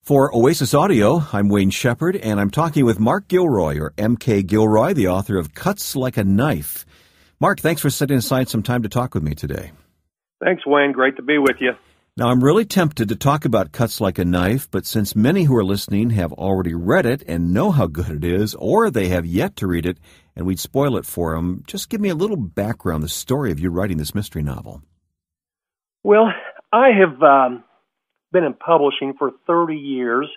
For Oasis Audio, I'm Wayne Shepherd, and I'm talking with Mark Gilroy, or M.K. Gilroy, the author of Cuts Like a Knife. Mark, thanks for setting aside some time to talk with me today. Thanks, Wayne. Great to be with you. Now, I'm really tempted to talk about Cuts Like a Knife, but since many who are listening have already read it and know how good it is, or they have yet to read it, and we'd spoil it for them, just give me a little background, the story of you writing this mystery novel. Well, I have been in publishing for 30 years,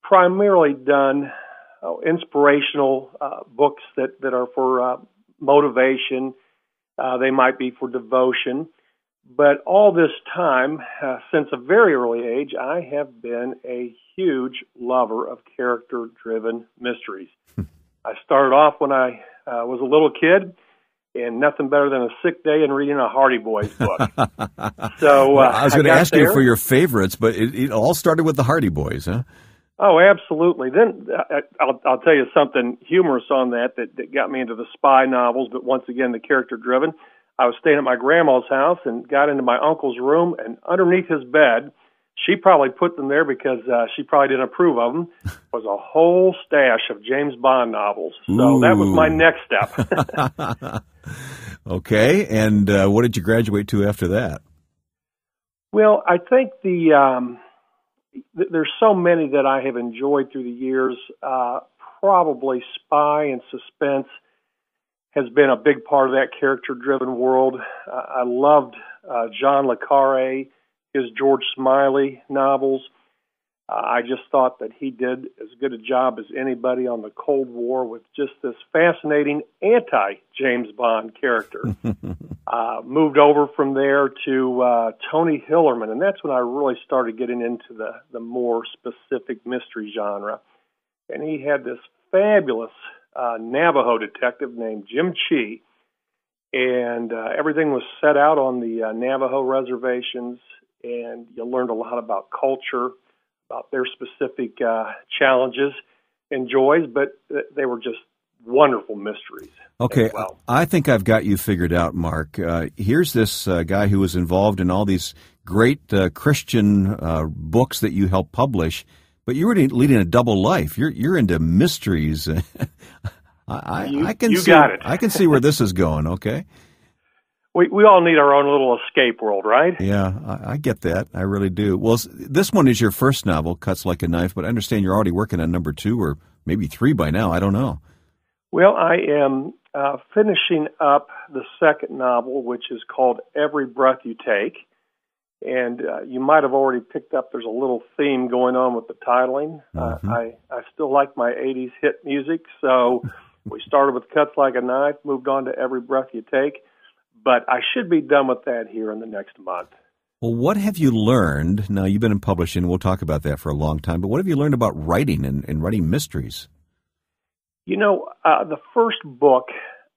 primarily done inspirational books that are for motivation. They might be for devotion. But all this time, since a very early age, I have been a huge lover of character-driven mysteries. I started off when I was a little kid, and nothing better than a sick day and reading a Hardy Boys book. So well, I was going to ask you for your favorites, but it all started with the Hardy Boys, huh? Oh, absolutely. Then I'll tell you something humorous on that got me into the spy novels, but once again, the character-driven. I was staying at my grandma's house and got into my uncle's room, and underneath his bed, she probably put them there because she probably didn't approve of them, was a whole stash of James Bond novels. So Ooh. That was my next step. Okay, and what did you graduate to after that? Well, I think there's so many that I have enjoyed through the years. Probably spy and suspense has been a big part of that character-driven world. I loved John le Carré, his George Smiley novels. I just thought that he did as good a job as anybody on the Cold War with just this fascinating anti-James Bond character. Moved over from there to Tony Hillerman, and that's when I really started getting into the more specific mystery genre. And he had this fabulous Navajo detective named Jim Chee, and everything was set out on the Navajo reservations, and you learned a lot about culture, about their specific challenges and joys, but they were just wonderful mysteries. Okay, well. I think I've got you figured out, Mark. Here's this guy who was involved in all these great Christian books that you helped publish, but you're leading a double life. You're into mysteries. I can see, got it. I can see where this is going, okay? We all need our own little escape world, right? Yeah, I get that. I really do. Well, this one is your first novel, Cuts Like a Knife, but I understand you're already working on number 2 or maybe 3 by now. I don't know. Well, I am finishing up the second novel, which is called Every Breath You Take. And you might have already picked up there's a little theme going on with the titling. Mm-hmm. I still like my 80s hit music, so we started with Cuts Like a Knife, moved on to Every Breath You Take. But I should be done with that here in the next month. Well, what have you learned? Now, you've been in publishing. We'll talk about that for a long time. But what have you learned about writing and writing mysteries? You know, the first book,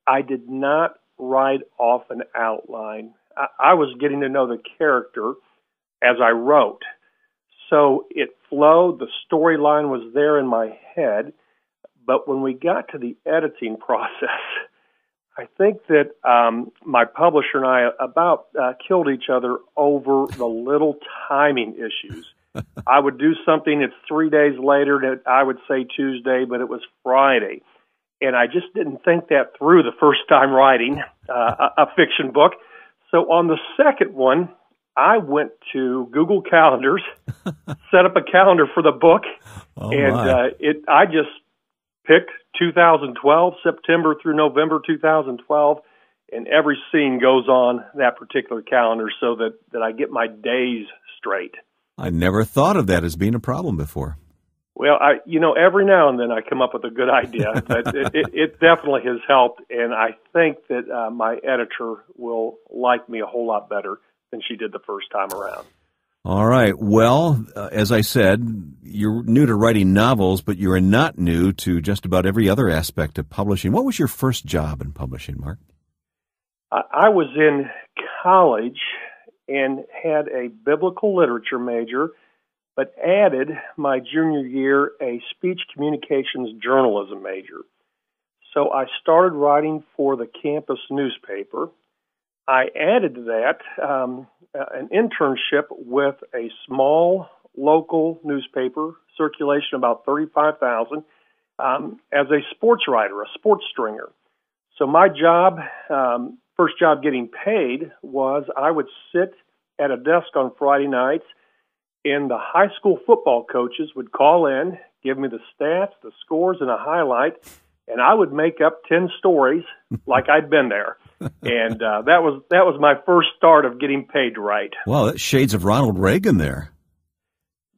I did not write off an outline. I was getting to know the character as I wrote. So it flowed. The storyline was there in my head. But when we got to the editing process, I think that my publisher and I about killed each other over the little timing issues. I would do something, it's 3 days later, that I would say Tuesday, but it was Friday. And I just didn't think that through the first time writing a fiction book. So on the second one, I went to Google Calendars, set up a calendar for the book, I just picked 2012, September through November 2012, and every scene goes on that particular calendar so that I get my days straight. I never thought of that as being a problem before. Well, every now and then I come up with a good idea, but it definitely has helped, and I think that my editor will like me a whole lot better than she did the first time around. All right. Well, as I said, you're new to writing novels, but you are not new to just about every other aspect of publishing. What was your first job in publishing, Mark? I was in college and had a biblical literature major, but added my junior year a speech communications journalism major. So I started writing for the campus newspaper. I added to that an internship with a small local newspaper, circulation about 35,000, as a sports writer, a sports stringer. So my job, first job getting paid, was I would sit at a desk on Friday nights, and the high school football coaches would call in, give me the stats, the scores, and a highlight, and I would make up 10 stories like I'd been there. And that was my first start of getting paid to write. Well, that's shades of Ronald Reagan there.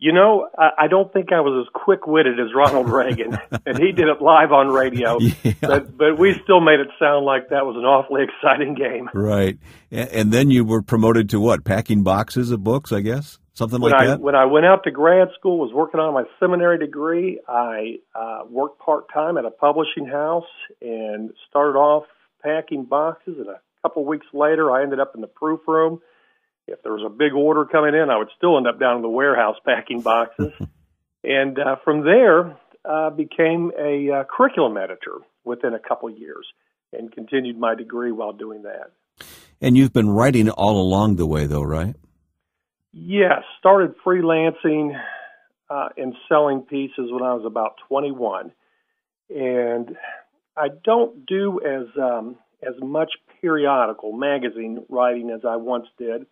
You know, I don't think I was as quick-witted as Ronald Reagan, and he did it live on radio. Yeah. But we still made it sound like that was an awfully exciting game. Right. And then you were promoted to what? Packing boxes of books, I guess? Something like that? When I went out to grad school, was working on my seminary degree, I worked part-time at a publishing house and started off packing boxes, and a couple weeks later, I ended up in the proofroom. If there was a big order coming in, I would still end up down in the warehouse packing boxes. And from there, became a curriculum editor within a couple of years and continued my degree while doing that. And you've been writing all along the way, though, right? Yes. Started freelancing and selling pieces when I was about 21. And I don't do as much periodical magazine writing as I once did,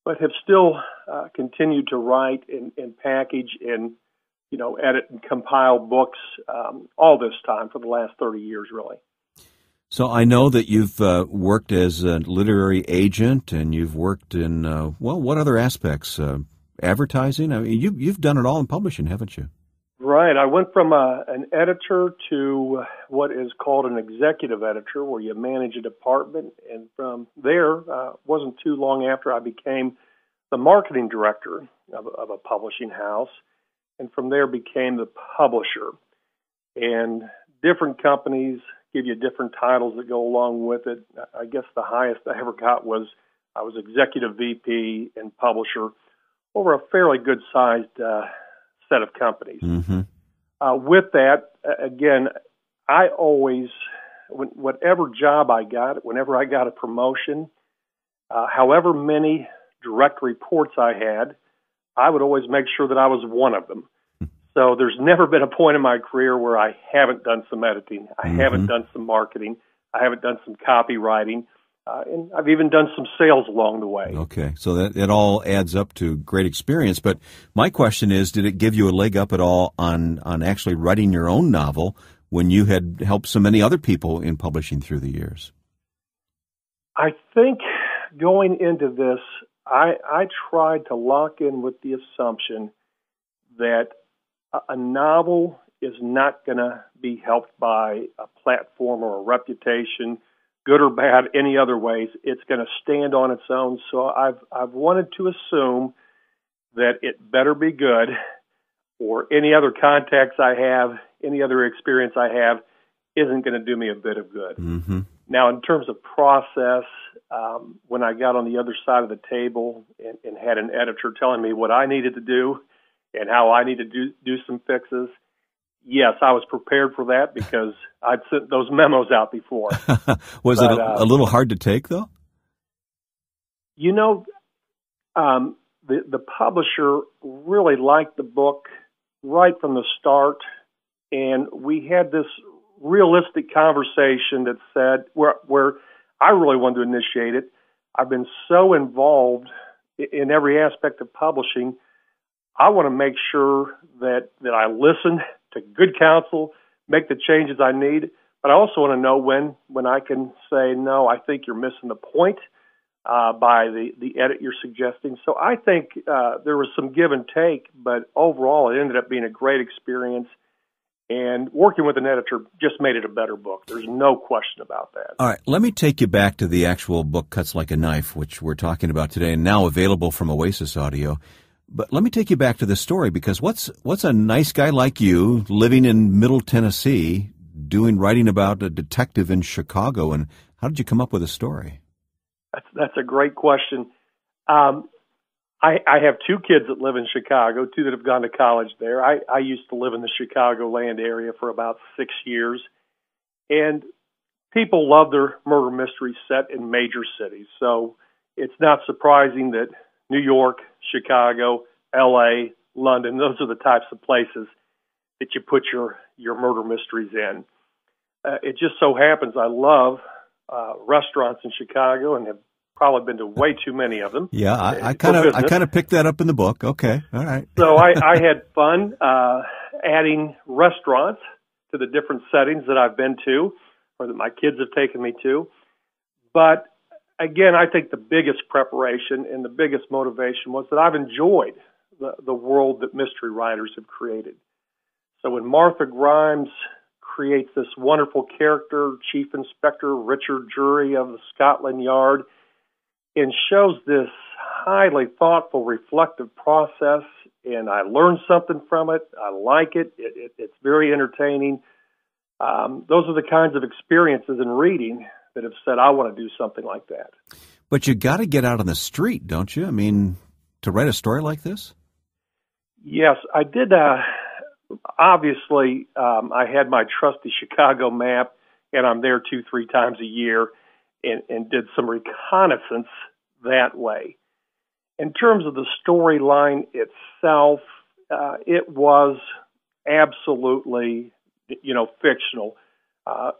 but have still continued to write and package and, edit and compile books all this time for the last 30 years, really. So I know that you've worked as a literary agent, and you've worked in, what other aspects? Advertising? I mean, you've done it all in publishing, haven't you? Right. I went from an editor to what is called an executive editor, where you manage a department. And from there, wasn't too long after I became the marketing director of a publishing house. And from there became the publisher. And different companies give you different titles that go along with it. I guess the highest I ever got was I was executive VP and publisher over a fairly good-sized set of companies. Mm-hmm. With that, again, I always, whatever job I got, whenever I got a promotion, however many direct reports I had, I would always make sure that I was one of them. So there's never been a point in my career where I haven't done some editing, I haven't done some marketing, I haven't done some copywriting, and I've even done some sales along the way. Okay, so that it all adds up to great experience. But my question is, did it give you a leg up at all on actually writing your own novel when you had helped so many other people in publishing through the years? I think going into this, I tried to lock in with the assumption that a novel is not going to be helped by a platform or a reputation, good or bad, any other ways. It's going to stand on its own. So I've wanted to assume that it better be good, or any other contacts I have, any other experience I have, isn't going to do me a bit of good. Mm-hmm. Now, in terms of process, when I got on the other side of the table and had an editor telling me what I needed to do and how I needed to do some fixes, yes, I was prepared for that because I'd sent those memos out before. Was it a little hard to take, though? The publisher really liked the book right from the start, and we had this realistic conversation that said, where I really wanted to initiate it. I've been so involved in every aspect of publishing, I want to make sure that I listen to good counsel, make the changes I need, but I also want to know when I can say, no, I think you're missing the point by the edit you're suggesting. So I think there was some give and take, but overall it ended up being a great experience. And working with an editor just made it a better book. There's no question about that. All right, let me take you back to the actual book, Cuts Like a Knife, which we're talking about today and now available from Oasis Audio. But let me take you back to the story, because what's a nice guy like you living in Middle Tennessee writing about a detective in Chicago, and how did you come up with a story? That's a great question. I have two kids that live in Chicago, two that have gone to college there. I used to live in the Chicagoland area for about 6 years, and people love their murder mysteries set in major cities. So it's not surprising that New York, Chicago, L.A., London. Those are the types of places that you put your murder mysteries in. It just so happens I love restaurants in Chicago and have probably been to way too many of them. Yeah, I kind of picked that up in the book. Okay, all right. So I had fun adding restaurants to the different settings that I've been to or that my kids have taken me to. But again, I think the biggest preparation and the biggest motivation was that I've enjoyed the world that mystery writers have created. So when Martha Grimes creates this wonderful character, Chief Inspector Richard Drury of the Scotland Yard, and shows this highly thoughtful, reflective process, and I learned something from it. I like it. It's very entertaining. Those are the kinds of experiences in reading that have said, I want to do something like that. But you got to get out on the street, don't you? I mean, to write a story like this? Yes, I did. Obviously, I had my trusty Chicago map, and I'm there 2-3 times a year, and did some reconnaissance that way. In terms of the storyline itself, it was absolutely, fictional.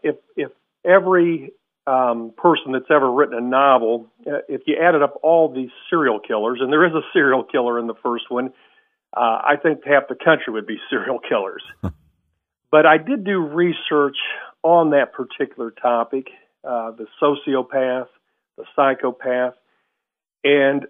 If every person that's ever written a novel, if you added up all these serial killers, and there is a serial killer in the first one, I think half the country would be serial killers. But I did do research on that particular topic, the sociopath, the psychopath, and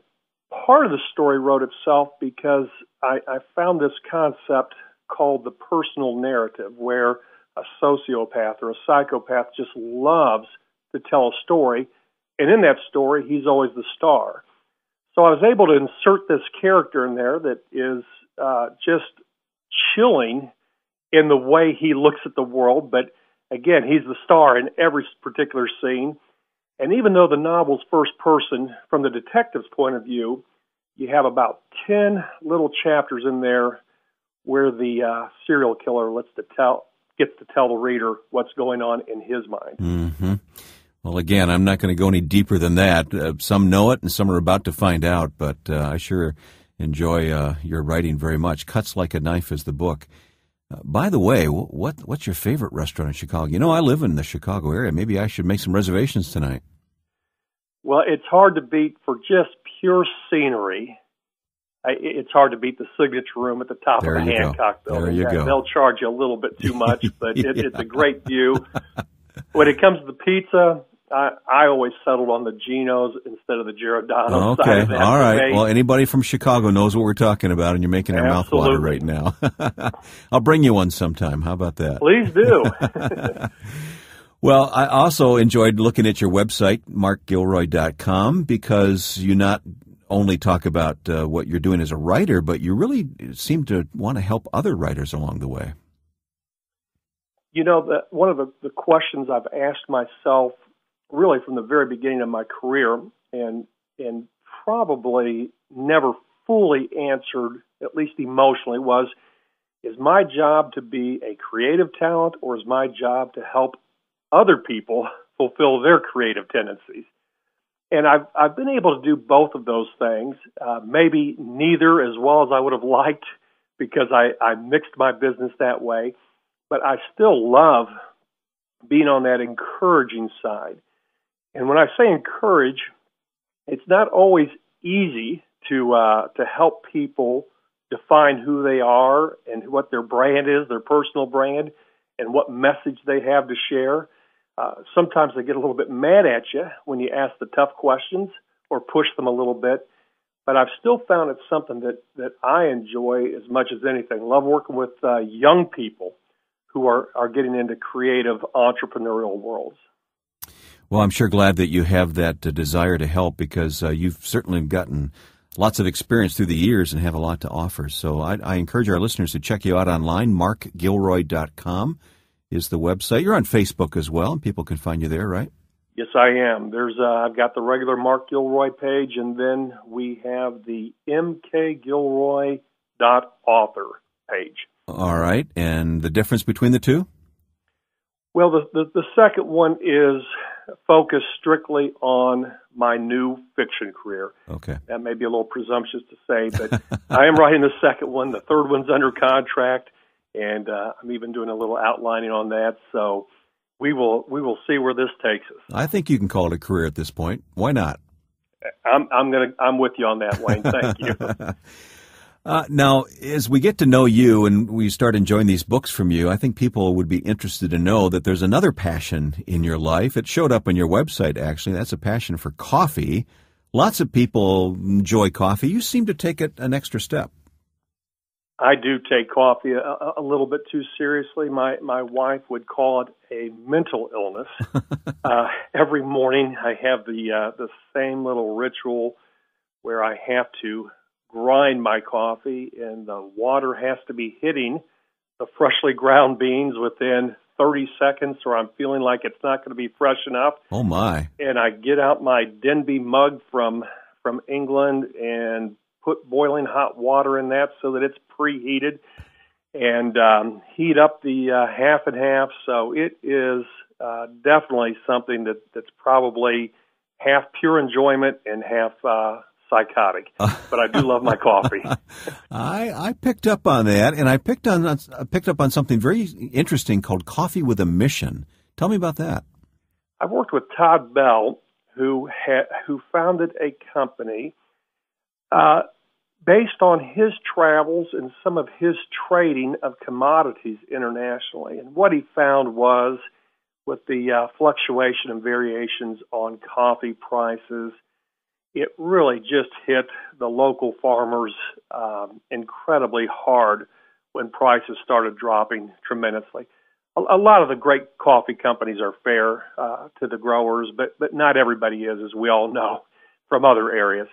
part of the story wrote itself because I found this concept called the personal narrative, where a sociopath or a psychopath just loves to tell a story, and in that story, he's always the star. So I was able to insert this character in there that is just chilling in the way he looks at the world, but again, he's the star in every particular scene. And even though the novel's first person, from the detective's point of view, you have about 10 little chapters in there where the serial killer gets to tell the reader what's going on in his mind. Mm-hmm. Well, again, I'm not going to go any deeper than that. Some know it, and some are about to find out, but I sure enjoy your writing very much. Cuts Like a Knife is the book. By the way, what's your favorite restaurant in Chicago? I live in the Chicago area. Maybe I should make some reservations tonight. Well, it's hard to beat for just pure scenery. It's hard to beat the Signature Room at the top of the Hancock building. There you go. They'll charge you a little bit too much, but it's a great view. When it comes to the pizza, I always settled on the Geno's instead of the Giordano. Okay, all right. Well, anybody from Chicago knows what we're talking about, and you're making our mouth water right now. I'll bring you one sometime. How about that? Please do. Well, I also enjoyed looking at your website, markgilroy.com, because you not only talk about what you're doing as a writer, but you really seem to want to help other writers along the way. One of the questions I've asked myself really from the very beginning of my career and probably never fully answered, at least emotionally, was, is my job to be a creative talent, or is my job to help other people fulfill their creative tendencies? And I've been able to do both of those things, maybe neither as well as I would have liked, because I mixed my business that way. But I still love being on that encouraging side. And when I say encourage, it's not always easy to help people define who they are and what their brand is, their personal brand, and what message they have to share. Sometimes they get a little bit mad at you when you ask the tough questions or push them a little bit. But I've still found it's something that I enjoy as much as anything. Love working with young people who are getting into creative entrepreneurial worlds. Well, I'm sure glad that you have that desire to help, because you've certainly gotten lots of experience through the years and have a lot to offer. So I encourage our listeners to check you out online. markgilroy.com is the website. You're on Facebook as well, and people can find you there, right? Yes, I am. I've got the regular Mark Gilroy page, and then we have the mkgilroy.author page. All right. And the difference between the two? Well, the second one is focus strictly on my new fiction career. Okay. That may be a little presumptuous to say, but I am writing the second one. The third one's under contract, and I'm even doing a little outlining on that. So we will see where this takes us. I think you can call it a career at this point. Why not? I'm with you on that, Wayne. Thank you. Now, as we get to know you and we start enjoying these books from you, I think people would be interested to know that there's another passion in your life. It showed up on your website, actually. That's a passion for coffee. Lots of people enjoy coffee. You seem to take it an extra step. I do take coffee a little bit too seriously. My wife would call it a mental illness. Every morning I have the same little ritual where I have to grind my coffee, and the water has to be hitting the freshly ground beans within 30 seconds, or I'm feeling like it's not going to be fresh enough. Oh, my. And I get out my Denby mug from England and put boiling hot water in that so that it's preheated, and heat up the half and half. So it is definitely something that's probably half pure enjoyment and half psychotic, but I do love my coffee. I picked up on that, and I picked up on something very interesting called coffee with a mission. Tell me about that. I worked with Todd Bell, who founded a company based on his travels and some of his trading of commodities internationally. And what he found was, with the fluctuation and variations on coffee prices, it really just hit the local farmers incredibly hard when prices started dropping tremendously. A lot of the great coffee companies are fair to the growers, but not everybody is, as we all know from other areas.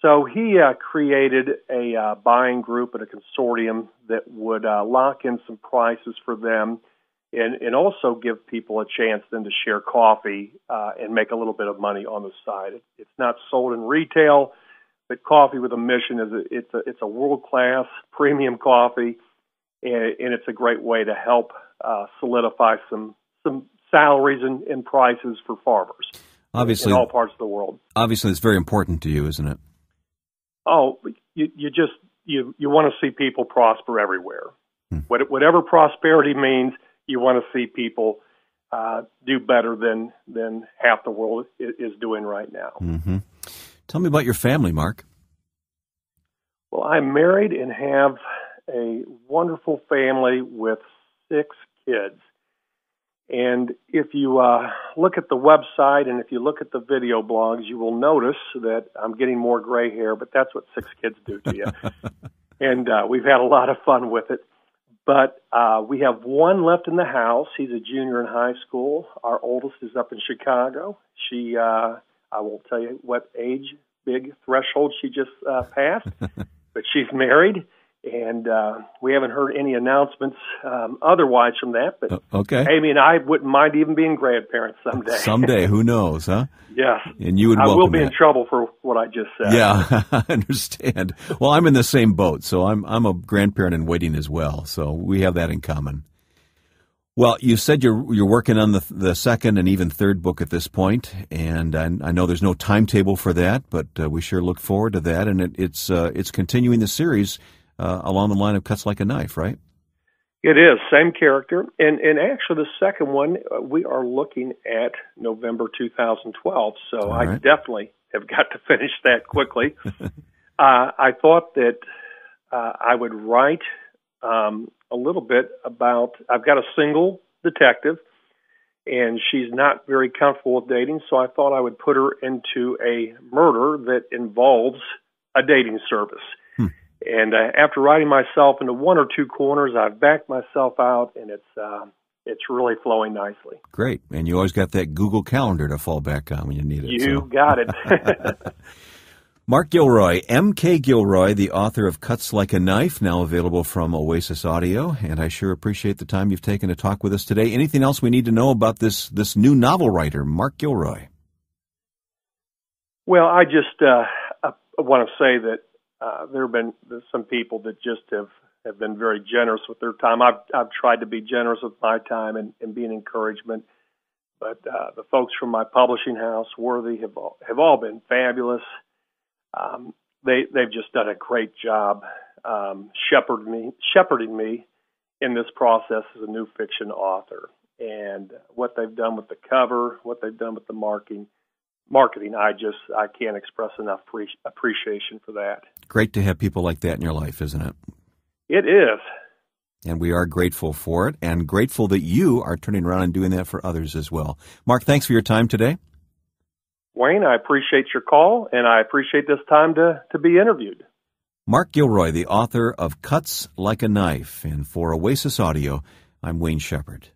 So he created a buying group and a consortium that would lock in some prices for them, and also give people a chance then to share coffee and make a little bit of money on the side. It's not sold in retail, but Coffee with a Mission it's a world-class premium coffee, and it's a great way to help solidify some salaries and prices for farmers. Obviously, in all parts of the world. Obviously, it's very important to you, isn't it? Oh, you want to see people prosper everywhere. Whatever prosperity means, you want to see people do better than half the world is doing right now. Mm-hmm. Tell me about your family, Mark. Well, I'm married and have a wonderful family with 6 kids. And if you look at the website and if you look at the video blogs, you will notice that I'm getting more gray hair, but that's what 6 kids do to you. And we've had a lot of fun with it. But we have one left in the house. He's a junior in high school. Our oldest is up in Chicago. She, I won't tell you what age, big threshold she just passed, but she's married. And we haven't heard any announcements otherwise from that. But okay. Amy and I wouldn't mind even being grandparents someday. Someday, who knows, huh? Yes. And you would welcome I will be that. in trouble for what I just said. Yeah, I understand. Well, I'm in the same boat, so I'm a grandparent in waiting as well. So we have that in common. Well, you said you're working on the second and even third book at this point, and I know there's no timetable for that, but we sure look forward to that. And it's continuing the series along the line of Cuts Like a Knife, right? It is, same character. And actually the second one, we are looking at November 2012, so right. I definitely have got to finish that quickly. I thought that I would write a little bit about, I've got a single detective, and she's not very comfortable with dating, so I thought I would put her into a murder that involves a dating service. And after writing myself into one or two corners, I've backed myself out, and it's really flowing nicely. Great. And you always got that Google Calendar to fall back on when you need it. You got it. Mark Gilroy, M.K. Gilroy, the author of Cuts Like a Knife, now available from Oasis Audio. And I sure appreciate the time you've taken to talk with us today. Anything else we need to know about this new novel writer, Mark Gilroy? Well, I just want to say that there have been some people that just have been very generous with their time. I've tried to be generous with my time and be an encouragement. But the folks from my publishing house, Worthy, have all been fabulous. They've just done a great job shepherding me in this process as a new fiction author. And what they've done with the cover, what they've done with the marketing, I can't express enough appreciation for that. Great to have people like that in your life, isn't it? It is. And we are grateful for it, and grateful that you are turning around and doing that for others as well. Mark, thanks for your time today. Wayne, I appreciate your call, and I appreciate this time to be interviewed. Mark Gilroy, the author of Cuts Like a Knife. And for Oasis Audio, I'm Wayne Shepherd.